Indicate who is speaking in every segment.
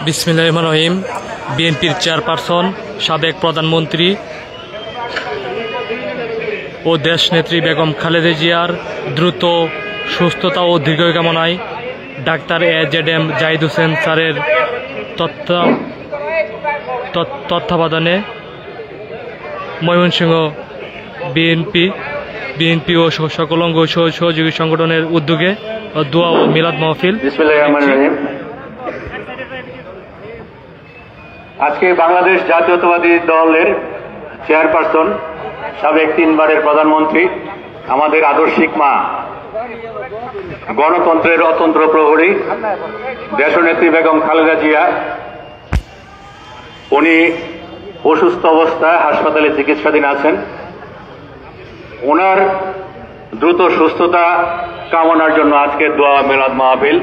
Speaker 1: বিসমিল্লাহির রহমানির রহিম। বিএনপির চেয়ারপারসন, সাবেক প্রধানমন্ত্রী ও দেশনেত্রী বেগম খালেদা জিয়ার দ্রুত সুস্থতা ও দীর্ঘায়ু কামনায় ডাক্তার AJM জাহিদ হোসেন স্যারের তত্ত্বাবধানে ময়মনসিংহ বিএনপি ও সকল অঙ্গ সহযোগী সংগঠনের উদ্যোগে দোয়া ও মিলাদ মাহফিল।
Speaker 2: আজকে বাংলাদেশ জাতীয়তাবাদী দলের চেয়ারপারসন, সাবেক 3 বারের প্রধানমন্ত্রী, আমাদের আদর্শিক মা, গণতন্ত্রের অতন্ত্র প্রহরী দেশনেত্রী বেগম খালেদা জিয়া, উনি অসুস্থ অবস্থায় হাসপাতালে চিকিৎসাধীন আছেন। ওনার দ্রুত সুস্থতা কামনার জন্য আজকে দোয়া মিলাদ মাহফিল।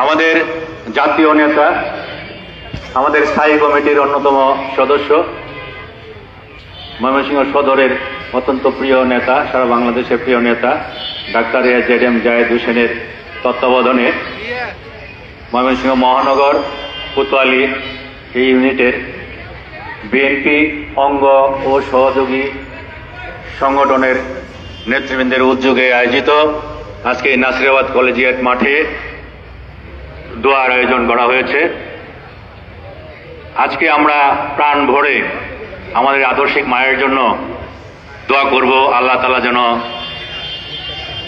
Speaker 2: আমাদের জাতীয় নেতা, আমাদের স্থায়ী কমিটির অন্যতম সদস্য, ময়মনসিংহ সদরের অত্যন্ত প্রিয় নেতা, সারা বাংলাদেশের প্রিয় নেতা ডাক্তার AJM জাহিদ হোসেনের তত্ত্বাবধানে ময়মনসিংহ মহানগর কোতোয়ালি এই ইউনিটের বিএনপি অঙ্গ ও সহযোগী সংগঠনের নেতৃবৃন্দের উদ্যোগে আয়োজিত আজকে নাসিরাবাদ কলেজিয়েট মাঠে দোয়ার আয়োজন করা হয়েছে। আজকে আমরা প্রাণ ভরে আমাদের আদর্শিক মায়ের জন্য দোয়া করব, আল্লাহ তাআলা যেন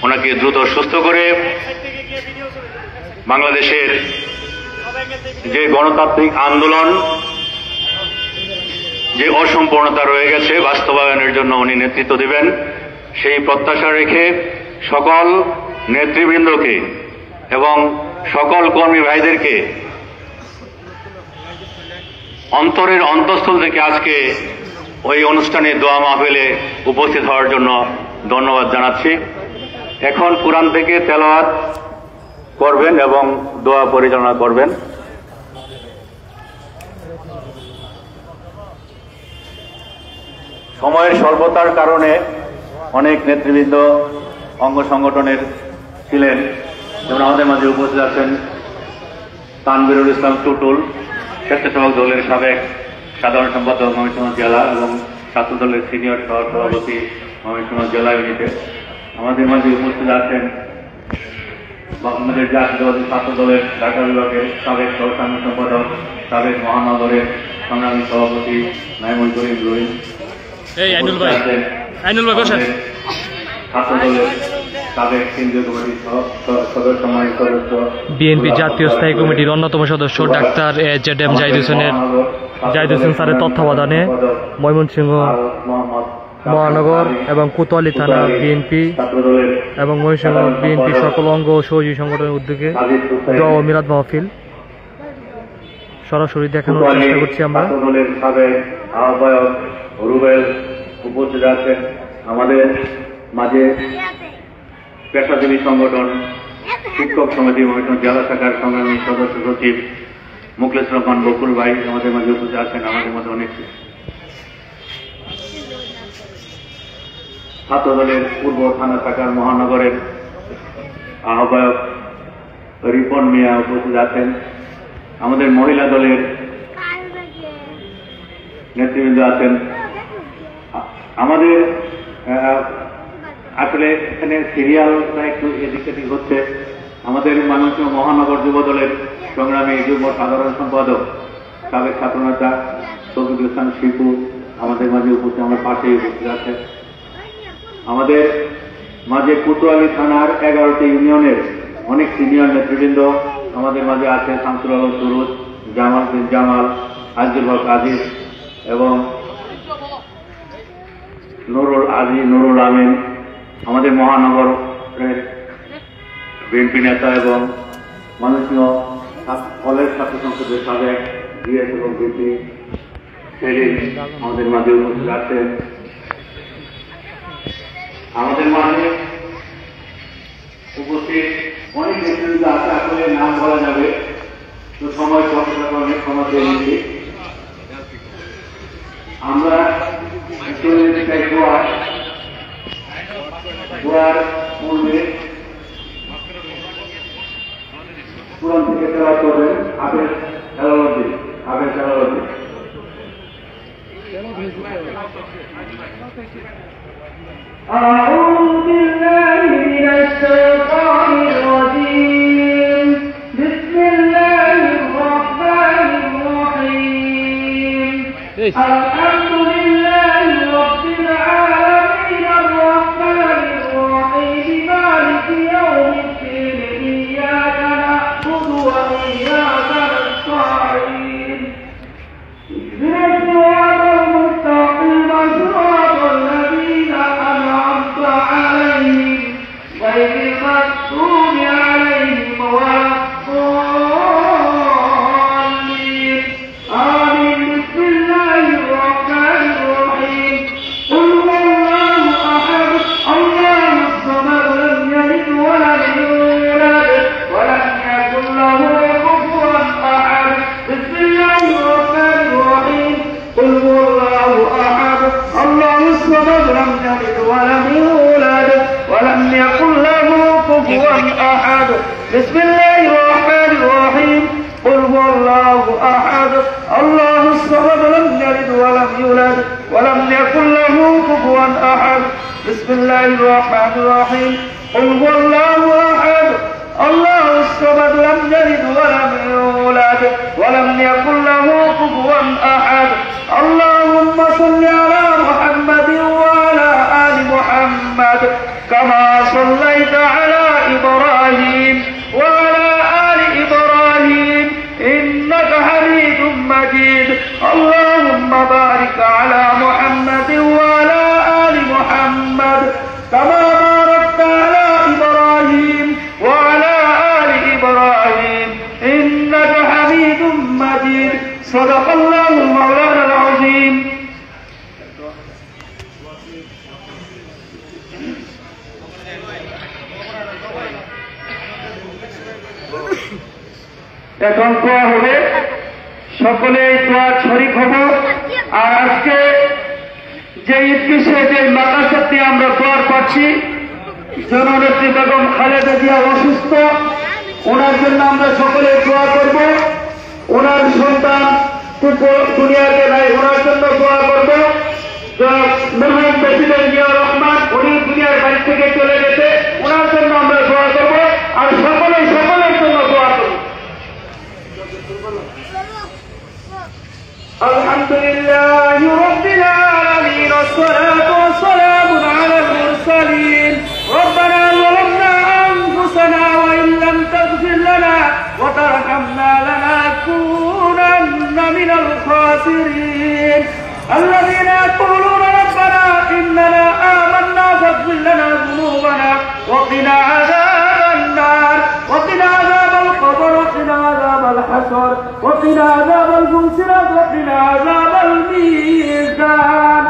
Speaker 2: ওনাকে দ্রুত সুস্থ করে বাংলাদেশের যে গণতান্ত্রিক আন্দোলন, যে অসম্পূর্ণতা রয়ে গেছে, বাস্তবায়নের জন্য উনি নেতৃত্ব দিবেন, সেই প্রত্যাশা রেখে সকল নেতৃবৃন্দকে এবং সকল কর্মী ভাইদেরকে অন্তরের অন্তঃস্থল থেকে আজকে ওই অনুষ্ঠানে দোয়া মাহফিলে উপস্থিত হওয়ার জন্য ধন্যবাদ জানাচ্ছি। এখন কুরআন থেকে তেলাওয়াত করবেন এবং দোয়া পরিচালনা করবেন। সময়ের স্বল্পতার কারণে অনেক নেতৃবৃন্দ অঙ্গ সংগঠনের ছিলেন, যেমন আমাদের মাঝে উপস্থিত আছেন তানভীরুল ইসলাম টুটুল, স্বেচ্ছাসেবক দলের সাবেক সাধারণ সম্পাদক ময়মনসিংহ জেলা এবং ছাত্র দলের সিনিয়র সহসভাপতি ময়মনসিংহ জেলা ইউনিটে। আমাদের মাঝে উপস্থিত আছেন আমাদের জাতীয়তাবাদী ছাত্র দলের ঢাকা বিভাগের সাবেক সহসাংগঠনিক সম্পাদক, সাবেক মহানগরের সংগ্রামী সভাপতি নাইমুল করিম রহিম। ছাত্র দলের সাবেক কেন্দ্রীয় কমিটির সদস্য,
Speaker 1: বিএনপি জাতীয় স্থায়ী কমিটির অন্যতম সদস্য ডাক্তার AJM জাহিদ হোসেন স্যারের তত্ত্বাবধানে ময়মনসিংহ মহানগর এবং কোতোয়ালি থানা বিএনপি এবং ময়মনসিংহ বিএনপি সকল অঙ্গ ও সহযোগী সংগঠনের উদ্যোগে দোয়া ও মিলাদ মাহফিল সরাসরি দেখানোর চেষ্টা করছি আমরা।
Speaker 2: আহ্বায়ক রুবেল উপস্থিত আছেন। আমাদের মাঝে পেশাজীবী সংগঠন শিক্ষক সমিতি ময়মনসিংহ জেলা শাখার সংগ্রামী সদস্য সচিব মুখলেস রহমান বকুল ভাই আমাদের মাঝে উপস্থিত আছেন। আমাদের মধ্যে অনেক ছাত্র দলের পূর্ব থানা শাখার মহানগরের আহ্বায়ক রিপন মিয়া উপস্থিত আছেন। আমাদের মহিলা দলের নেতৃবৃন্দ আছেন। আমাদের আসলে এখানে সিরিয়ালটা একটু এদিক সেদিক হচ্ছে। আমাদের ময়মনসিংহ মহানগর যুব দলের সংগ্রামী যুব সাধারণ সম্পাদক, সাবেক ছাত্রনেতা শফিকুল ইসলাম শিপু আমাদের মাঝে উপস্থিত, আমার পাশেই উপস্থিত আছে। আমাদের মাঝে কোতোয়ালি থানার 11টি ইউনিয়নের অনেক সিনিয়র নেতৃবৃন্দ আমাদের মাঝে আছে। শামসুল আলম সুরুজ, জামাল বিন জামাল, আজিজুল হক আজিজ এবং নুরুল আমিন। আমাদের মহানগরের বিএনপি নেতা এবং ময়মনসিংহ কলেজ ছাত্র সংসদের সাবেক ডিএস এবং ভিপি সেলিম আমাদের মাঝে উপস্থিত আছেন। আমাদের মাঝে উপস্থিত অনেক নেতৃবৃন্দ আছে, আসলে নাম বলা যাবে তো সময় স্বল্পতার কারণে ক্ষমা চেয়ে নিচ্ছি। আমরা দোয়ার পূর্বে কুরআন থেকে তেলাওয়াত করবেন। জালালউদ্দিন, হাফেজ জালালউদ্দিন।
Speaker 3: أعوذ بالله من الشيطان الرجيم بسم الله الرحمن الرحيم الحمد لله رب العالمين الرحمن الرحيم مالك يوم الدين إياك نعبد وإياك نستعين اهدنا الصراط المستقيم صراط الذين أنعمت عليهم غير المغضوب عليهم ولا الضالين آمين بسم الله الرحمن الرحيم قل هو الله أحد الله الصمد لم يلد ولم يولد ولم يكن له كفوا أحد بسم الله الرحمن الرحيم قل هو الله أحد الله الصمد لم يلد ولم يولد ولم يكن له كفوا أحد بسم الله الرحمن الرحيم قل هو الله أحد الله الصمد لم يلد ولم يولد ولم يكن له كفوا أحد بسم الله الرحمن الرحيم قل هو الله أحد الله الصمد لم يلد ولم يولد ولم يكن له كفوا أحد اللهم صل على محمد وعلى آل محمد كما صليت على إبراهيم وعلى آل إبراهيم إنك حميد مجيد اللهم بارك على محمد وعلى آل محمد كما باركت على إبراهيم وعلى آل إبراهيم إنك حميد مجيد صدق الله مولانا العظيم এখন দোয়া হবে, সকলে দোয়া শরীক হব। আর আজকে যে উদ্দেশ্যে যে মাদ্রাসাতে আমরা দোয়ার পাচ্ছি, জননেত্রী বেগম খালেদা জিয়া অসুস্থ, ওনার জন্য আমরা সকলে দোয়া করব। ওনার সন্তান দুনিয়াতে নাই, ওনার জন্য দোয়া করব। মরহুম প্রেসিডেন্ট জিয়াউর রহমান, উনি দুনিয়ার বাড়ি থেকে চলে গেছে, ওনার জন্য আমরা দোয়া করব। আর সকলের জন্য দোয়া করব। الحمد لله رب العالمين والصلاة والسلام على المرسلين ربنا ظلمنا أنفسنا وإن لم تغفر لنا وترحمنا لنكونن من الخاسرين الذين يقولون ربنا إننا آمنا فاغفر لنا ذنوبنا وقنا عذاب النار وقنا عذاب القبر وقنا عذاب الحشر وقنا عذاب الفسرات وقنا عذاب الميزان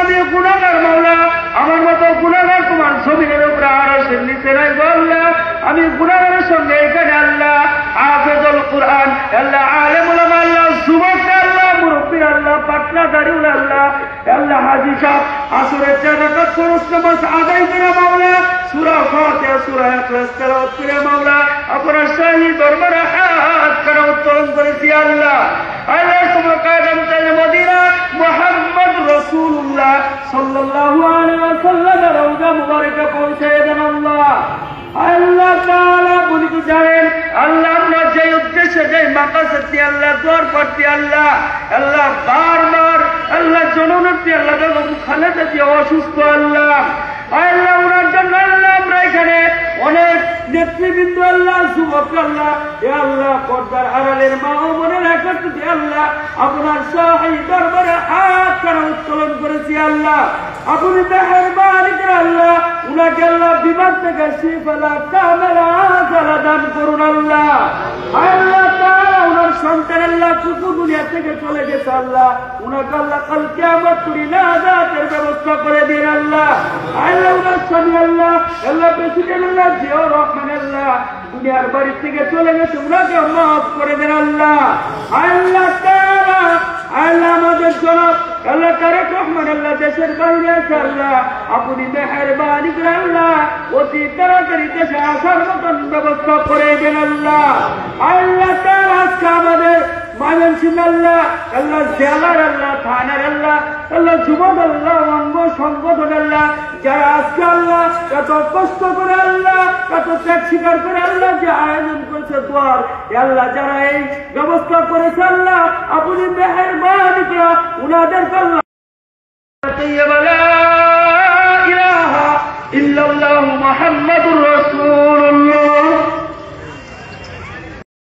Speaker 3: আমি গুনাহগার মাওলা, আমার মতো গুনাহগার তোমার জমিনের উপরে আরশের নিচে নাই আল্লাহ। আমি গুনাহগারের সঙ্গে এখানে আল্লাহ হাফেজুল কুরআন আল্লাহ, আলেম উলামা আল্লাহ, যুবক আল্লাহ, মুরব্বী আল্লাহ, পাটনা দাঁড়িয়ে আল্লাহ, আল্লাহ হাজী সাহেব আসরের 4 রাকাত ফরজ নামাজ আদায় করে মাওলা, সূরা ফাতিহা সূরা ইখলাস তেলাওয়াত করে মাওলা, আপনার শাহী দরবারে হাত করে উত্তোলন করেছি আল্লাহ। আল্লাহ তোমার কাদম তাই মদিনা মুহাম্মদ রাসূলুল্লাহ সাল্লাল্লাহু আলাইহি ওয়াসাল্লামের রওজা মুবারকে পৌঁছে দেন আল্লাহ। আল্লাহ তাআলা বলি কি জানেন আল্লাহ, আমরা যে উদ্দেশ্যে যে মাকাসদে আল্লাহ দোয়ার করতে আল্লাহ, আল্লাহ বারবার আল্লাহ জননেত্রী আল্লাহ বেগম খালেদা জিয়া অসুস্থ আল্লাহ, আল্লাহ ওনার জন্য আল্লাহ আমরা এখানে অনেক নেতৃবৃন্দ আল্লাহ, যুবক আল্লাহ, এ আল্লাহ পর্দার আড়ালের মা ও বোনের একত্রে আল্লাহ আপনার শাহী দরবারে হাত করে উত্তোলন করেছি আল্লাহ। আপনি মেহেরবানি করে আল্লাহ উনাকে আল্লাহ বিমার থেকে শিফা কামেলা আজালা দান করুন আল্লাহ। আল্লাহ তাআলা উনার সন্তান আল্লাহ কুকুর দুনিয়া থেকে চলে গেছে আল্লাহ, উনাকে আল্লাহ কাল কিয়ামত করি নাজাতের ব্যবস্থা করে দিন আল্লাহ। আল্লাহ উনার স্বামী আল্লাহ, আল্লাহ প্রেসিডেন্ট আল্লাহ জিয়াউর রহমান আল্লাহ দুনিয়ার বাড়ি থেকে চলে গেছে, উনাকে মাফ করে দেন আল্লাহ। আল্লাহ তাআলা আল্লাহ আমাদের জনাব আল্লাহ তারেক রহমান আল্লাহ দেশের বাইরে আছে আল্লাহ আপনি মেহেরবানি করে আল্লাহ অতি তাড়াতাড়ি দেশে আসার মতন ব্যবস্থা করে দেন আল্লাহ। আল্লাহ তার আজকে আমাদের ময়মনসিংহ আল্লাহ আল্লাহ জেলার আল্লাহ থানার আল্লাহ আল্লাহ যুবক আল্লাহ অঙ্গ সংগঠন আল্লাহ যারা আজকে আল্লাহ এত কষ্ট করে আল্লাহ এত ত্যাগ স্বীকার করে আল্লাহ যে আয়োজন করেছে দোয়ার আল্লাহ যারা এই ব্যবস্থা করেছে আল্লাহ আপনি মেহেরবানি করে উনাদের আল্লাহ ইলাহা ইল্লাল্লাহু মুহাম্মাদুর রাসূল